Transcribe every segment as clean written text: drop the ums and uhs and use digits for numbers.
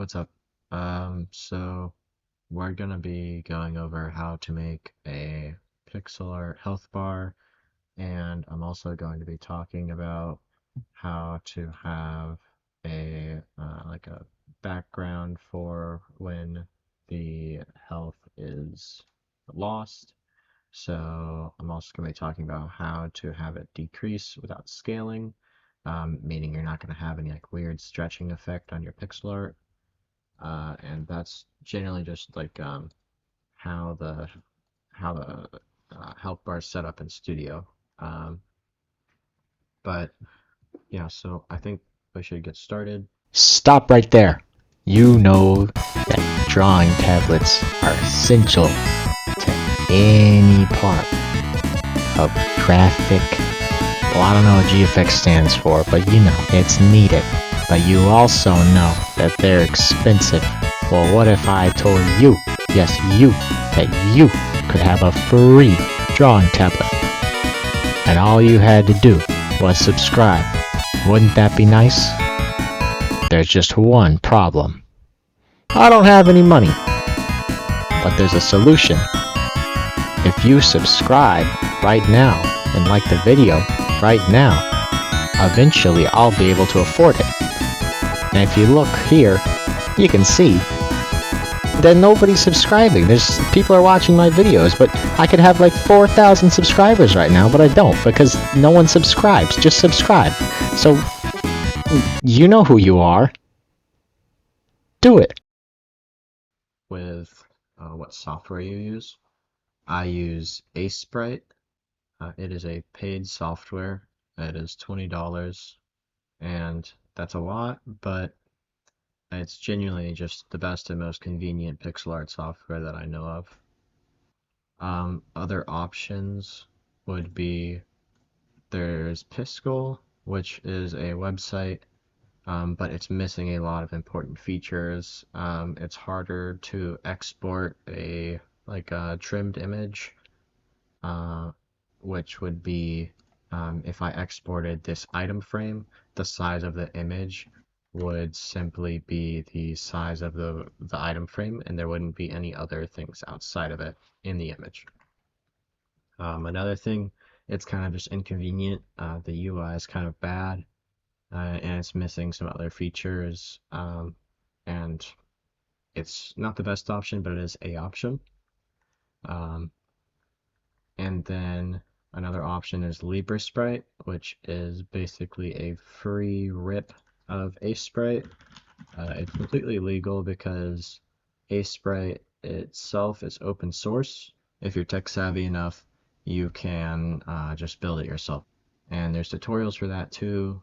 What's up? So we're gonna be going over how to make a pixel art health bar, and I'm also going to be talking about how to have a like a background for when the health is lost. So I'm also going to be talking about how to have it decrease without scaling, meaning you're not going to have any like weird stretching effect on your pixel art. And that's generally just like how the health bar is set up in Studio. Um, but yeah, so I think we should get started. Stop right there. You know that drawing tablets are essential to any part of graphic. Well, I don't know what GFX stands for, but you know, it's needed. But you also know that they're expensive. Well, what if I told you, yes, you, that you could have a free drawing tablet? And all you had to do was subscribe. Wouldn't that be nice? There's just one problem. I don't have any money. But there's a solution. If you subscribe right now and like the video right now, eventually I'll be able to afford it. And if you look here, you can see that nobody's subscribing. There's people are watching my videos, but I could have like 4,000 subscribers right now, but I don't because no one subscribes. Just subscribe. So you know who you are. Do it. With what software you use. I use Sprite. It is a paid software. It is $20, and that's a lot, but it's genuinely just the best and most convenient pixel art software that I know of. Other options would be there's Piskel, which is a website, but it's missing a lot of important features. It's harder to export a trimmed image, uh, which would be if I exported this item frame, the size of the image would simply be the size of the item frame, and there wouldn't be any other things outside of it in the image. Another thing, it's kind of just inconvenient. The UI is kind of bad, and it's missing some other features, and it's not the best option, but it is a option. Um, and then another option is LibreSprite, which is basically a free rip of Sprite. It's completely legal because Sprite itself is open source. If you're tech savvy enough, you can just build it yourself. And there's tutorials for that too.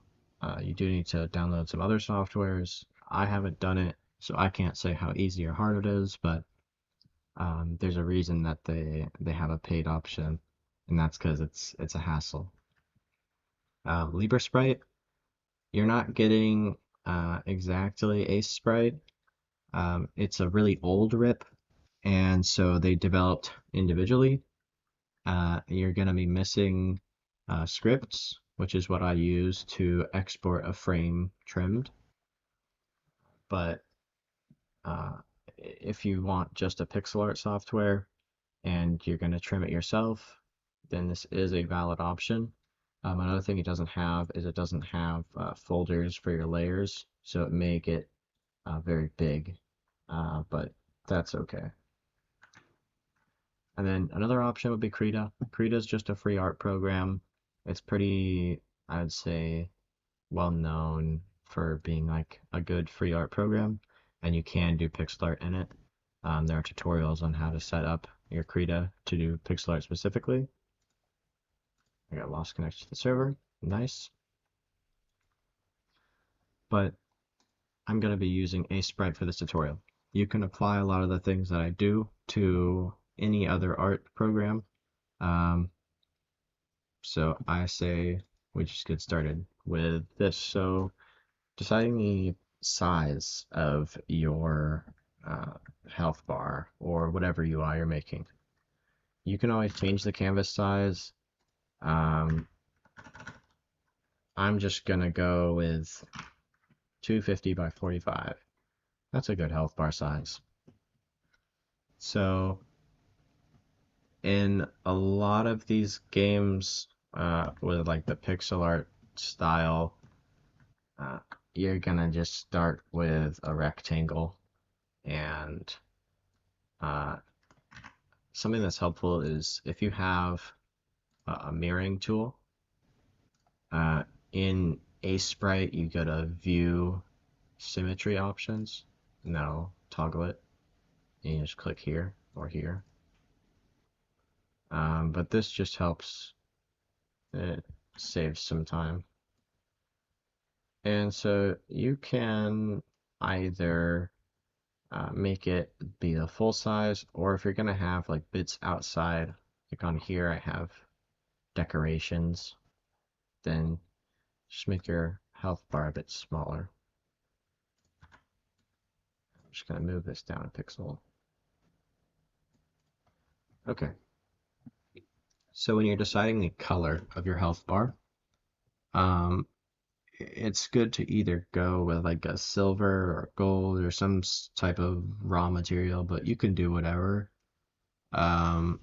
You do need to download some other softwares. I haven't done it, so I can't say how easy or hard it is, but there's a reason that they have a paid option, and that's because it's a hassle. LibreSprite, you're not getting exactly a sprite. It's a really old rip, and so they developed individually. You're going to be missing scripts, which is what I use to export a frame trimmed. But uh, if you want just a pixel art software and you're going to trim it yourself, then this is a valid option. Another thing it doesn't have is it doesn't have folders for your layers, so it may get very big, but that's okay. And then another option would be Krita. Krita is just a free art program. It's pretty, I'd say, well known for being like a good free art program, and you can do pixel art in it. There are tutorials on how to set up your Krita to do pixel art specifically. I got lost connection to the server. Nice. But I'm going to be using Sprite for this tutorial. You can apply a lot of the things that I do to any other art program. So I say we just get started with this. So deciding the size of your health bar or whatever UI you're making. You can always change the canvas size. I'm just gonna go with 250 by 45. That's a good health bar size. So in a lot of these games, with like the pixel art style, uh, you're gonna just start with a rectangle, and uh, something that's helpful is if you have a mirroring tool. Uh, in Sprite, you go to View Symmetry Options, and that'll toggle it, and you just click here or here. But this just helps. It saves some time. And so you can either make it be the full size, or if you're gonna have like bits outside, like on here I have decorations, then just make your health bar a bit smaller. I'm just gonna move this down a pixel. Okay, so when you're deciding the color of your health bar, um, it's good to either go with like a silver or gold or some type of raw material, but you can do whatever. Um,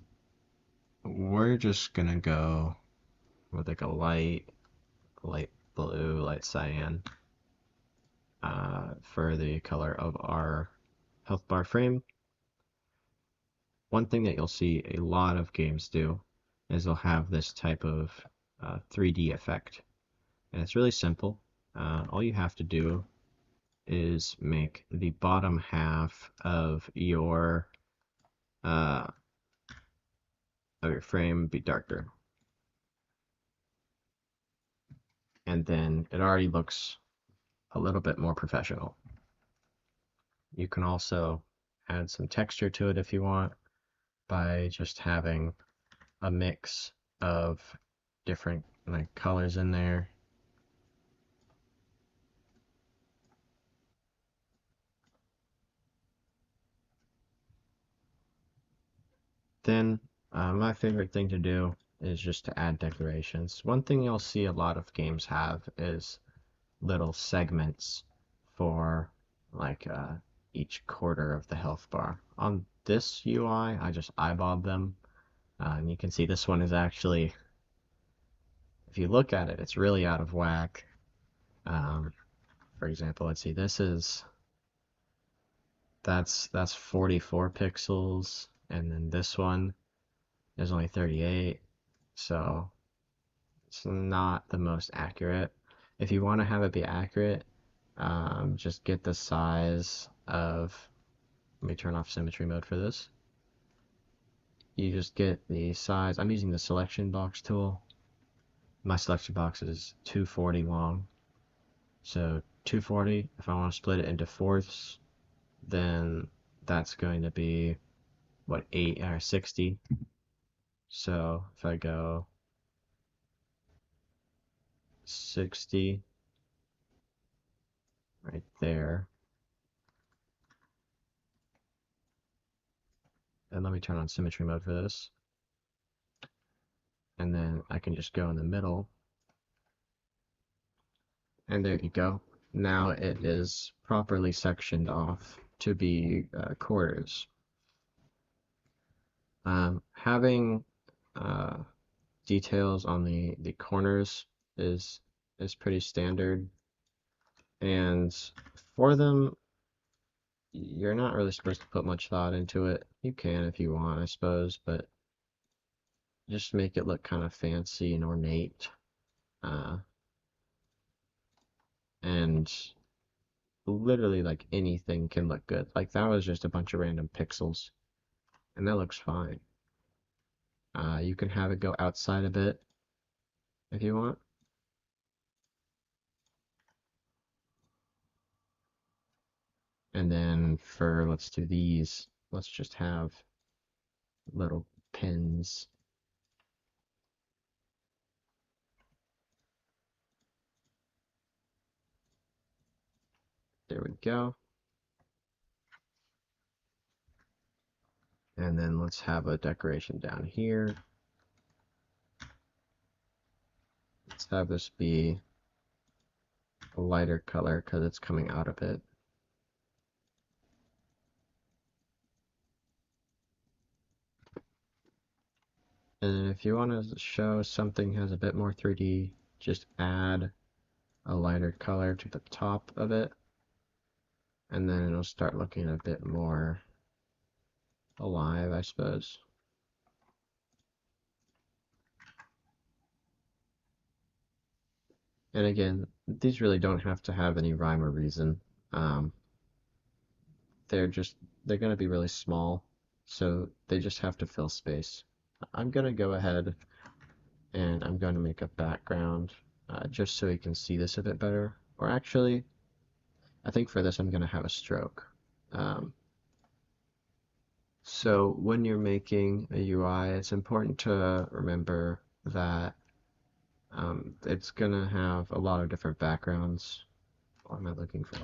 we're just gonna go with like a light blue, light cyan, for the color of our health bar frame. One thing that you'll see a lot of games do is they'll have this type of 3D effect, and it's really simple. All you have to do is make the bottom half uh, of your frame be darker, and then it already looks a little bit more professional. You can also add some texture to it if you want by just having a mix of different like colors in there. Then my favorite thing to do is just to add decorations. One thing you'll see a lot of games have is little segments for like each quarter of the health bar. On this UI, I just eyeballed them, and you can see this one is actually, if you look at it, it's really out of whack. Um, for example, let's see, that's 44 pixels, and then this one is only 38, so it's not the most accurate. If you want to have it be accurate, just get the size of, let me turn off symmetry mode for this. You just get the size. I'm using the selection box tool. My selection box is 240 long. So 240, if I want to split it into fourths, then that's going to be what, 8 or 60. So if I go 60 right there, and let me turn on symmetry mode for this, and then I can just go in the middle, and there you go. Now it is properly sectioned off to be quarters. Having uh, details on the corners is is pretty standard, and for them, you're not really supposed to put much thought into it. You can if you want, I suppose, but just make it look kind of fancy and ornate. Uh, and literally, like anything can look good. Like that was just a bunch of random pixels, and that looks fine. You can have it go outside a bit if you want. And then for, let's do these, let's just have little pins. There we go. And then let's have a decoration down here. Let's have this be a lighter color because it's coming out of it. And if you want to show something has a bit more 3D, just add a lighter color to the top of it, and then it'll start looking a bit more alive, I suppose. And again, these really don't have to have any rhyme or reason. Um, they're just, they're going to be really small, so they just have to fill space. I'm going to go ahead and I'm going to make a background just so you can see this a bit better. Or actually, I think for this I'm going to have a stroke. Um, so when you're making a UI, it's important to remember that it's going to have a lot of different backgrounds. What am I looking for?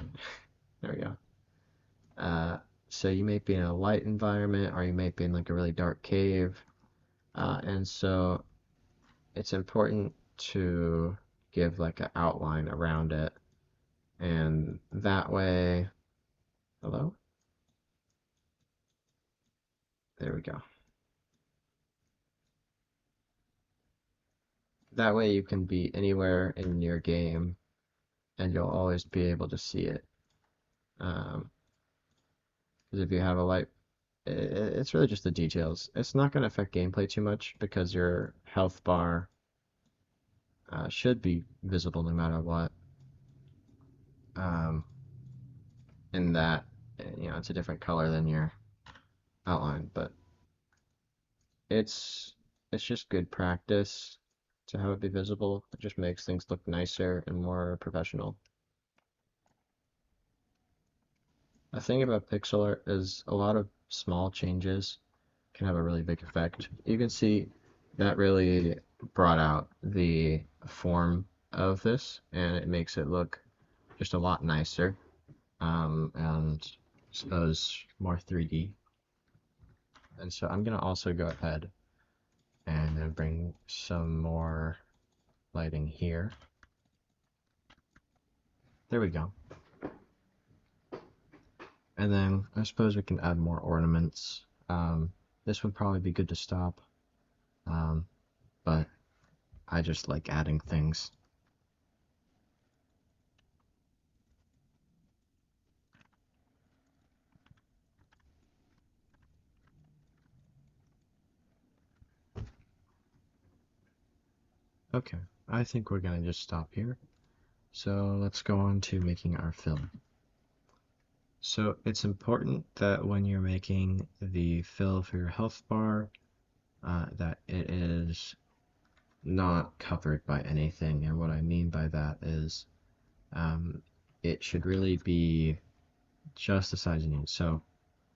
There we go. Uh, so you may be in a light environment or you may be in like a really dark cave. And so it's important to give like an outline around it. And that way, hello? There we go. That way you can be anywhere in your game and you'll always be able to see it. Because if you have a light, it's really just the details. It's not going to affect gameplay too much because your health bar should be visible no matter what. Um, in that, it's a different color than your outline, but it's it's just good practice to have it be visible. It just makes things look nicer and more professional. The thing about pixel art is a lot of small changes can have a really big effect. You can see that really brought out the form of this, and it makes it look just a lot nicer, and I suppose more 3D. And so I'm gonna also go ahead and bring some more lighting here. There we go. And then I suppose we can add more ornaments. This would probably be good to stop, um, but I just like adding things. Okay, I think we're gonna just stop here. So let's go on to making our film. So it's important that when you're making the fill for your health bar, that it is not covered by anything. And what I mean by that is um, it should really be just the size you need. So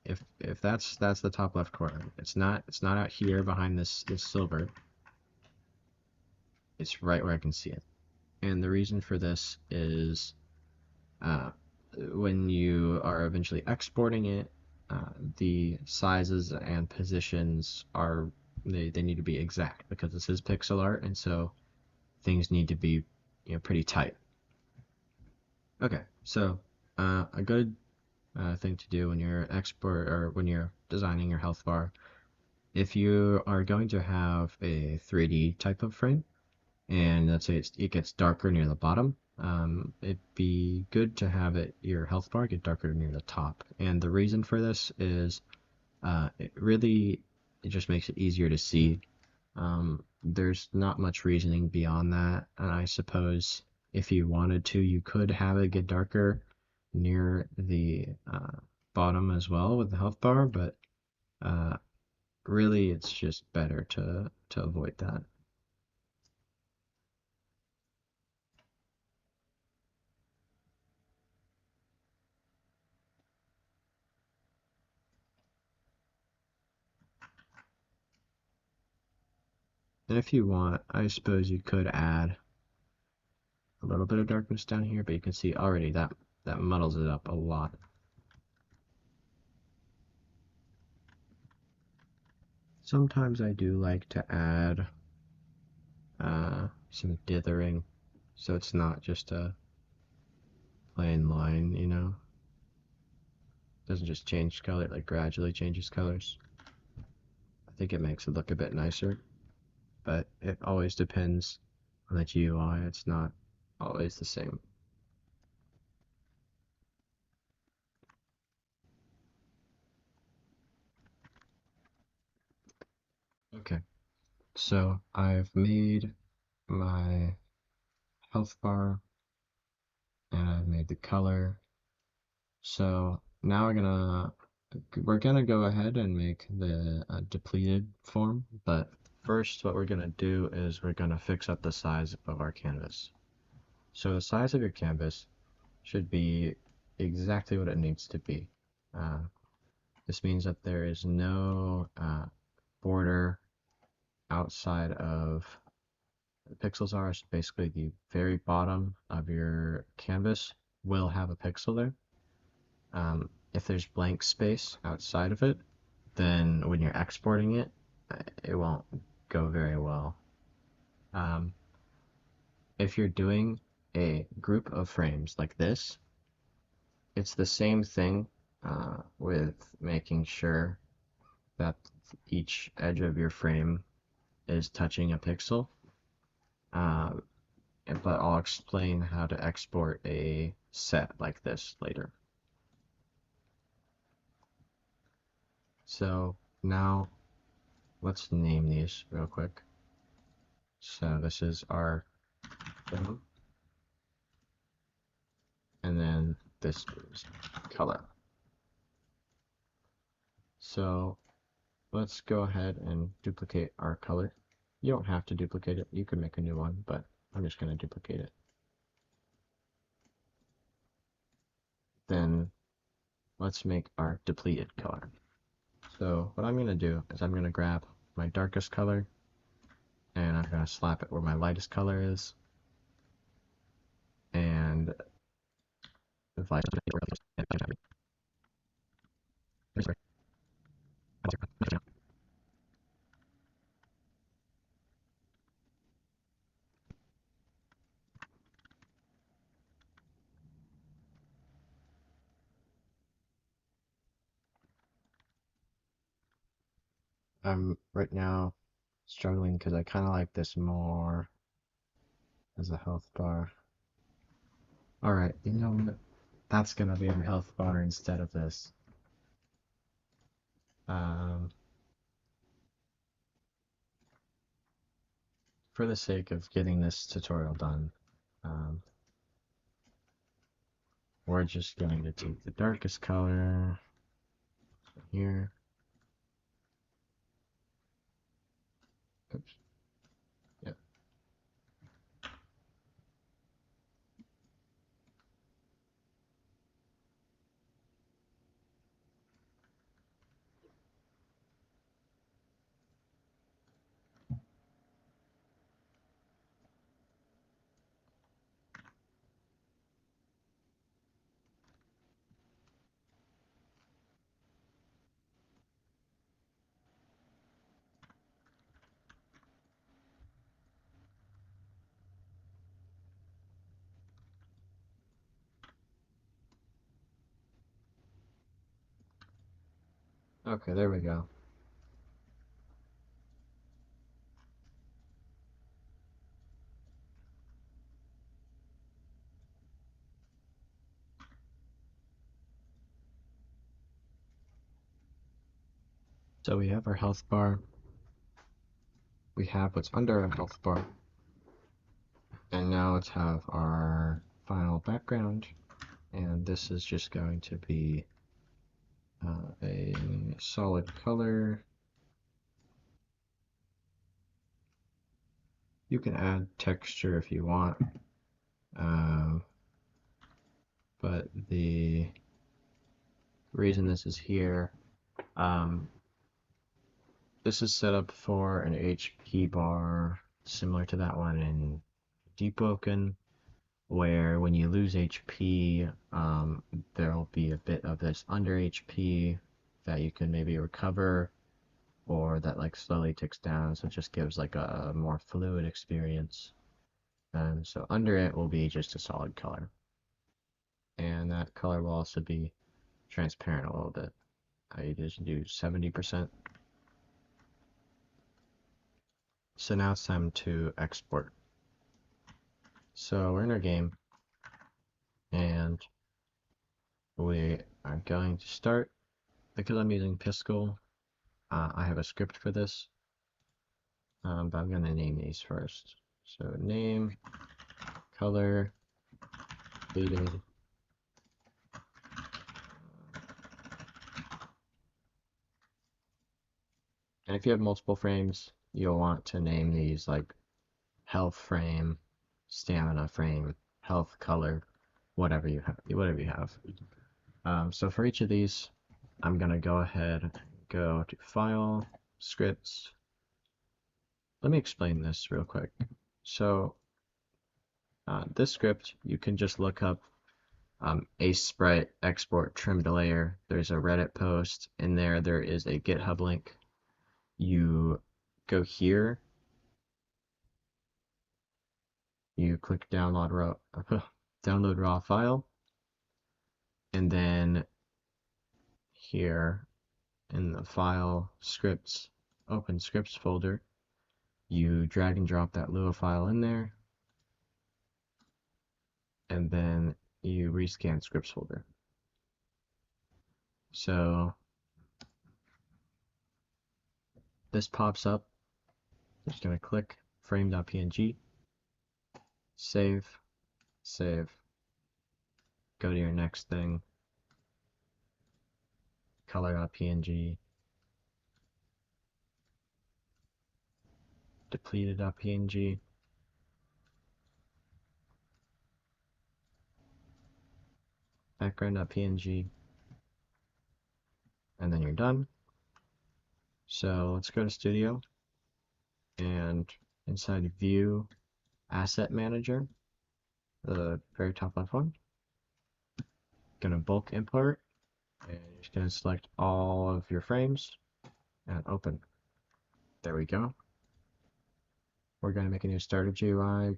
if that's the top left corner, it's not out here behind this silver. It's right where I can see it. And the reason for this is uh, when you are eventually exporting it, the sizes and positions are they need to be exact because this is pixel art, and so things need to be pretty tight. Okay, so a good thing to do when you're export or when you're designing your health bar, if you are going to have a 3D type of frame, and let's say it gets darker near the bottom, it'd be good to have your health bar get darker near the top. And the reason for this is it just makes it easier to see. There's not much reasoning beyond that, and I suppose if you wanted to, you could have it get darker near the bottom as well with the health bar, but uh, really it's just better to avoid that. And if you want, I suppose you could add a little bit of darkness down here, but you can see already that muddles it up a lot. Sometimes I do like to add some dithering, so it's not just a plain line. It doesn't just change color, it like gradually changes colors. I think it makes it look a bit nicer. but it always depends on the GUI. It's not always the same. Okay, so I've made my health bar and I've made the color. So now we're gonna go ahead and make the depleted form, but first what we're gonna do is we're gonna fix up the size of our canvas. So the size of your canvas should be exactly what it needs to be. Uh, this means that there is no border outside of the pixels are. So basically the very bottom of your canvas will have a pixel there. If there's blank space outside of it, then when you're exporting it, it won't go very well. Um, if you're doing a group of frames like this, it's the same thing with making sure that each edge of your frame is touching a pixel. Uh, but I'll explain how to export a set like this later. So now let's name these real quick. So this is our film, and then this is color. So let's go ahead and duplicate our color. You don't have to duplicate it, you can make a new one, but I'm just going to duplicate it. Then let's make our depleted color. So what I'm going to do is I'm going to grab my darkest color and I'm going to slap it where my lightest color is. And if I I'm right now struggling because I kind of like this more as a health bar. Alright, you know what? That's gonna be a health bar instead of this. Um, for the sake of getting this tutorial done, um, we're just going to take the darkest color here. Oops. Yep. Okay, there we go. So we have our health bar, we have what's under our health bar, and now let's have our final background, and this is just going to be a solid color. You can add texture if you want, um, but the reason this is here, um, this is set up for an HP bar similar to that one in Deepwoken, where when you lose HP, there'll be a bit of this under HP that you can maybe recover, or that like slowly ticks down, so it just gives like a more fluid experience. And so under it will be just a solid color, and that color will also be transparent a little bit. I just do 70%. So now it's time to export. So we're in our game, and we are going to start. Because I'm using Piscal, I have a script for this, but I'm going to name these first. So name, color, deleted. And if you have multiple frames, you'll want to name these like health frame, stamina frame, health color, whatever you have. So for each of these, I'm gonna go ahead and go to File, Scripts. Let me explain this real quick. So this script, you can just look up Ace Sprite export trimmed layer. There's a Reddit post in there. There is a GitHub link. You go here. You click download download raw file, and then here in the file scripts, open scripts folder, you drag and drop that Lua file in there, and then you rescan scripts folder. So this pops up. You're just gonna click frame.png, save, save, go to your next thing, color.png, depleted.png, background.png, and then you're done. So let's go to Studio, and inside View, Asset Manager, the very top left one, gonna bulk import, and you're just gonna select all of your frames and open. There we go. We're gonna make a new starter GUI,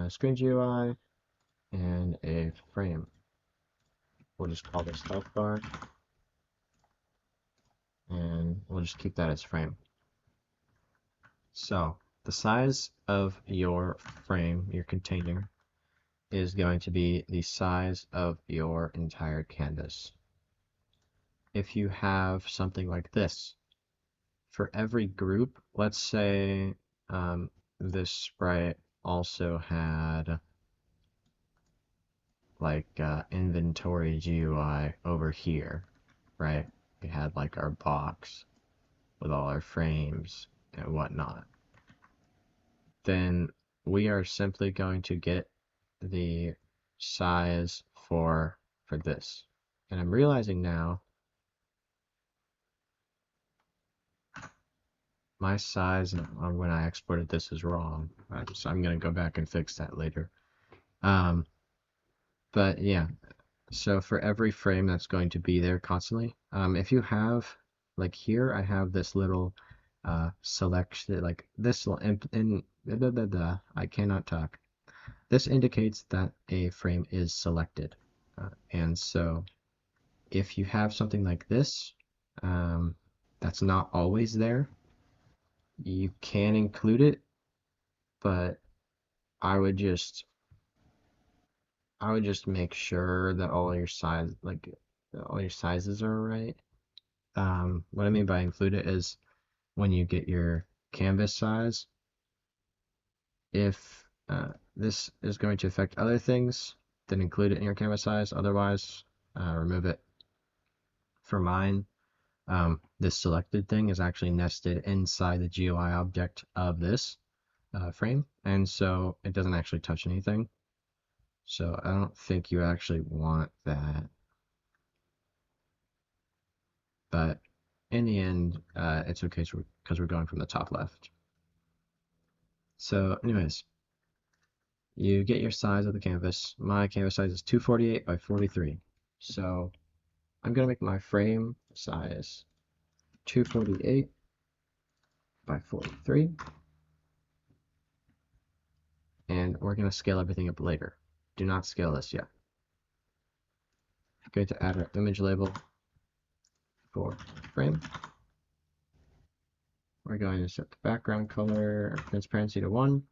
screen GUI, and a frame. We'll just call this health bar, and we'll just keep that as frame. So the size of your frame, your container, is going to be the size of your entire canvas. If you have something like this, for every group, let's say this sprite also had like inventory GUI over here, right? We had like our box with all our frames and whatnot. Then we are simply going to get the size for this. And I'm realizing now my size when I exported this is wrong. So I'm going to go back and fix that later. But yeah, so for every frame that's going to be there constantly, if you have, like here, I have this little selection, like this will, I cannot talk. This indicates that a frame is selected. And so if you have something like this, that's not always there, you can include it, but I would just make sure that all your sizes are right. What I mean by include it is when you get your canvas size, if this is going to affect other things, then include it in your canvas size. Otherwise, remove it. For mine, this selected thing is actually nested inside the GUI object of this frame, and so it doesn't actually touch anything. So I don't think you actually want that. But in the end, it's okay because we're going from the top left. So anyways, you get your size of the canvas. My canvas size is 248 by 43. So I'm going to make my frame size 248 by 43. And we're going to scale everything up later. Do not scale this yet. I'm going to add our image label for frame. We're we're going to set the background color transparency to 1.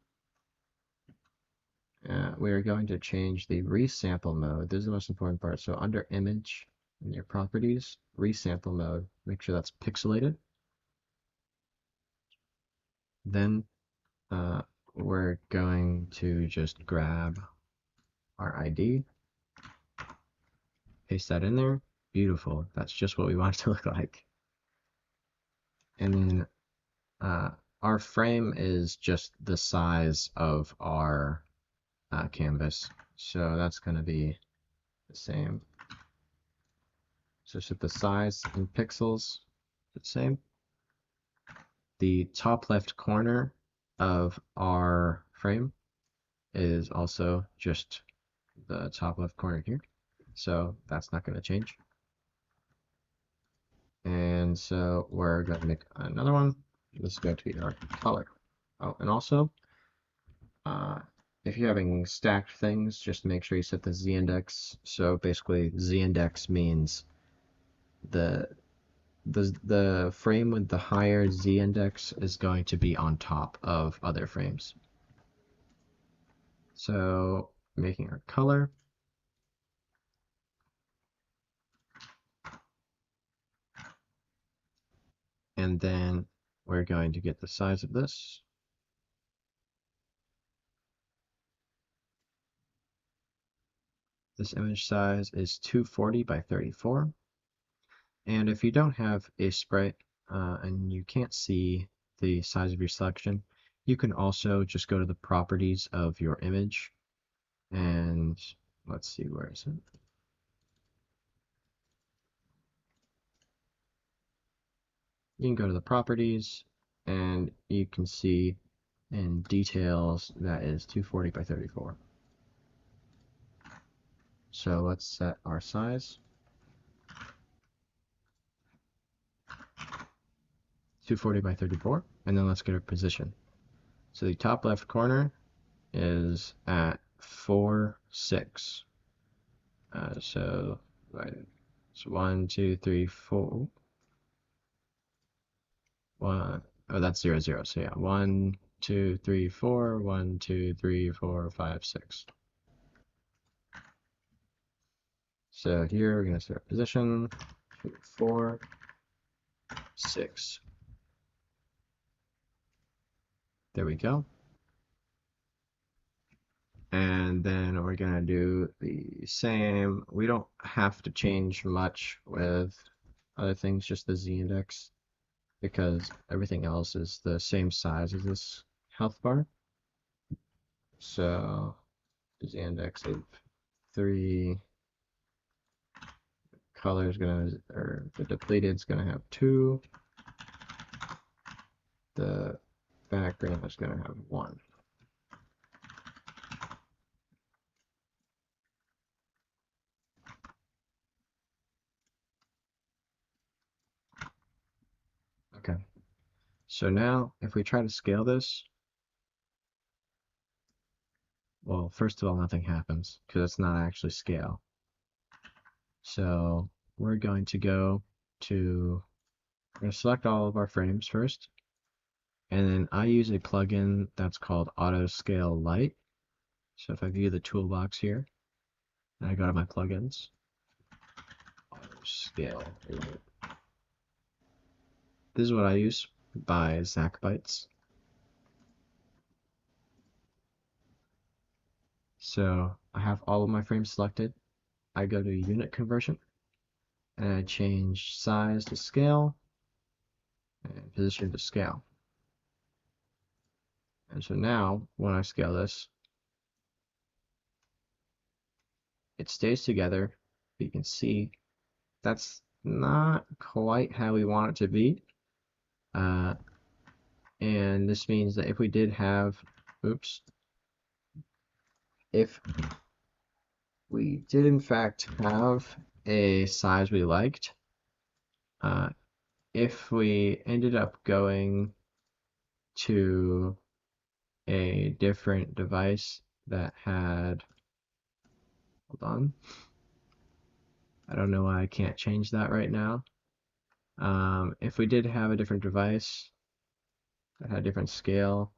We are going to change the resample mode. This is the most important part. So under image in your properties, resample mode, make sure that's pixelated. Then we're going to just grab our ID, paste that in there. Beautiful. That's just what we want it to look like. And then our frame is just the size of our canvas. So that's going to be the same. So set the size in pixels the same. The top left corner of our frame is also just the top left corner here. So that's not going to change. And so we're going to make another one. This is going to be our color. Oh, and also, if you're having stacked things, just make sure you set the z-index. So basically, z-index means the frame with the higher z-index is going to be on top of other frames. So making our color. And then we're going to get the size of this. This image size is 240 by 34. And if you don't have a sprite and you can't see the size of your selection, you can also just go to the properties of your image and let's see, where is it? You can go to the properties and you can see in details that is 240 by 34. So let's set our size. 240 by 34, and then let's get our position. So the top left corner is at 4, 6. So 1, 2, 3, 4. Oh, that's 0, 0. So yeah, 1, 2, 3, 4. 1, 2, 3, 4, 5, 6. So here we're going to set our position 4, 6. There we go. And then we're going to do the same. We don't have to change much with other things, just the z-index, because everything else is the same size as this health bar. So z-index of 3, color is going to, or the depleted is going to have 2, the background is going to have 1. Okay, so now if we try to scale this, well, first of all, nothing happens because it's not actually scale. So we're going to go to, we're going to select all of our frames first, and then I use a plugin that's called Auto Scale Light. So if I view the toolbox here, and I go to my plugins, Auto Scale Light. This is what I use by Bytes. So I have all of my frames selected. I go to unit conversion, and I change size to scale, and position to scale. And so now, when I scale this, it stays together. You can see that's not quite how we want it to be. And this means that if we did have, if we did in fact have a size we liked, if we ended up going to a different device that had, hold on, I don't know why I can't change that right now. If we did have a different device that had a different scale.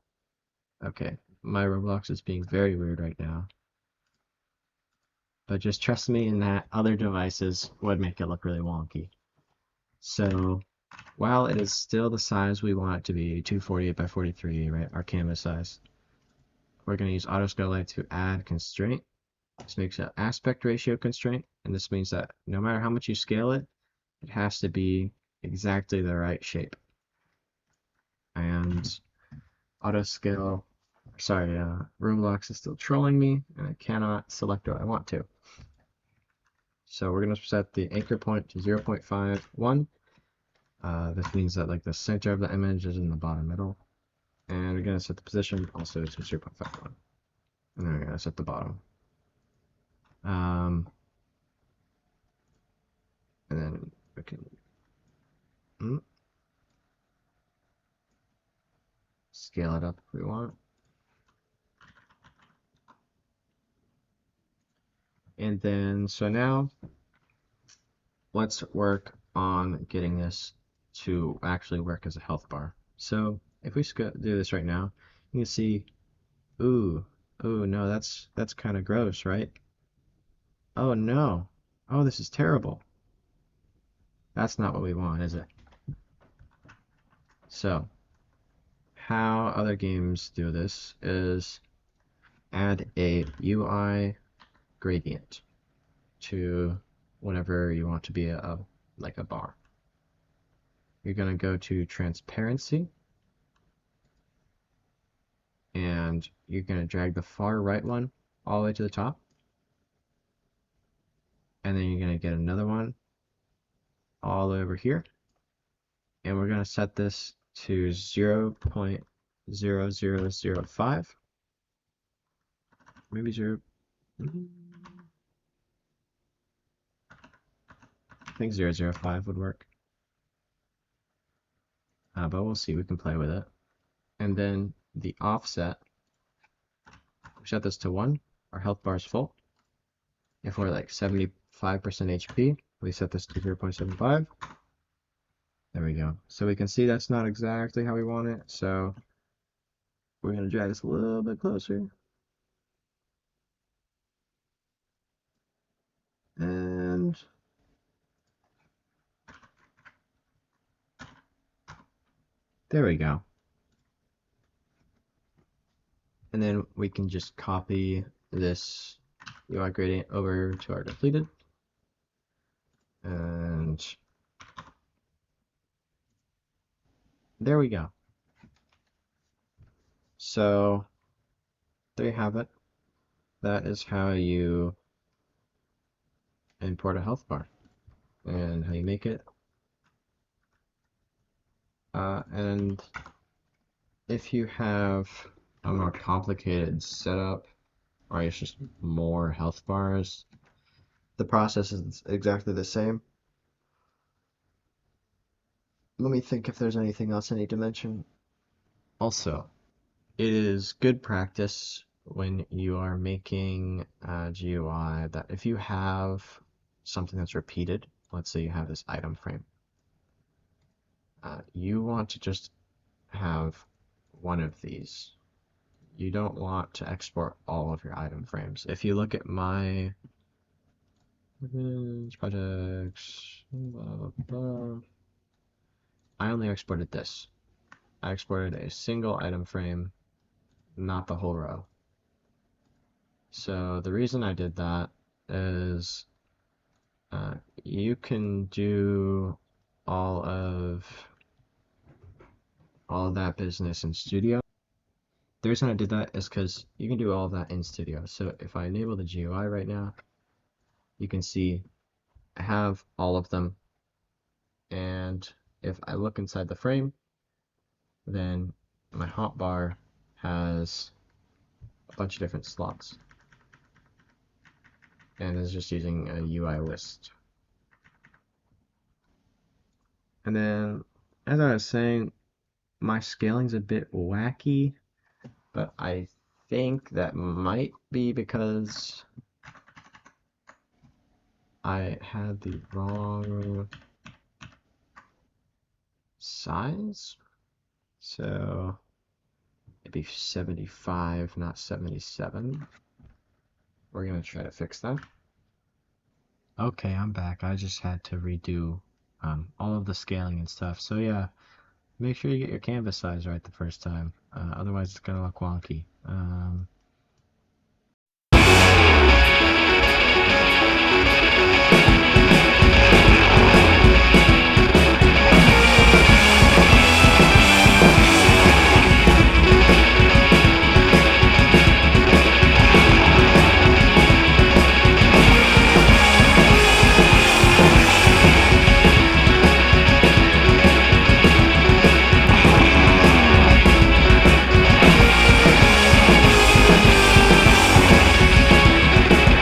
Okay, my Roblox is being very weird right now. But just trust me in that other devices would make it look really wonky. So while it is still the size we want it to be, 248 by 43, right, our canvas size, we're going to use auto scale light to add constraint. This makes an aspect ratio constraint, and this means that no matter how much you scale it, it has to be exactly the right shape. And auto scale, sorry, Roblox is still trolling me, and I cannot select what I want to. So we're going to set the anchor point to 0.51. This means that like the center of the image is in the bottom middle. And we're going to set the position also to 0.51. And then we're going to set the bottom. And then we can scale it up if we want. And then, so now let's work on getting this to actually work as a health bar. So if we do this right now, you can see, ooh, no, that's kind of gross, right? Oh no, oh, this is terrible. That's not what we want, is it? So how other games do this is add a UI gradient to whenever you want to be like a bar. You're going to go to transparency, and you're going to drag the far right one all the way to the top, and then you're going to get another one all over here, and we're going to set this to 0.0005, maybe 0. I think 0.005 would work, but we'll see. We can play with it. And then the offset, we set this to 1. Our health bar is full. If we're like 75% HP, we set this to 0.75. There we go. So we can see that's not exactly how we want it. So we're going to drag this a little bit closer. And there we go. And then we can just copy this UI gradient over to our depleted. And there we go. So there you have it. That is how you import a health bar and how you make it. And if you have a more complicated setup, or it's just more health bars, the process is exactly the same. Let me think if there's anything else I need to mention. Also, it is good practice when you are making a GUI that if you have something that's repeated, let's say you have this item frame, you want to just have one of these. You don't want to export all of your item frames. If you look at my projects, blah, blah, blah, I only exported this. I exported a single item frame, not the whole row. So the reason I did that is you can do all of that business in Studio. The reason I did that is because you can do all of that in Studio. So if I enable the GUI right now, you can see I have all of them. And if I look inside the frame, then my hotbar has a bunch of different slots. And it's just using a UI list. And then, as I was saying, my scaling's a bit wacky, but I think that might be because I had the wrong size. So it'd be 75, not 77. We're gonna try to fix that. Okay, I'm back. I just had to redo all of the scaling and stuff. So yeah, make sure you get your canvas size right the first time. Otherwise, it's gonna look wonky.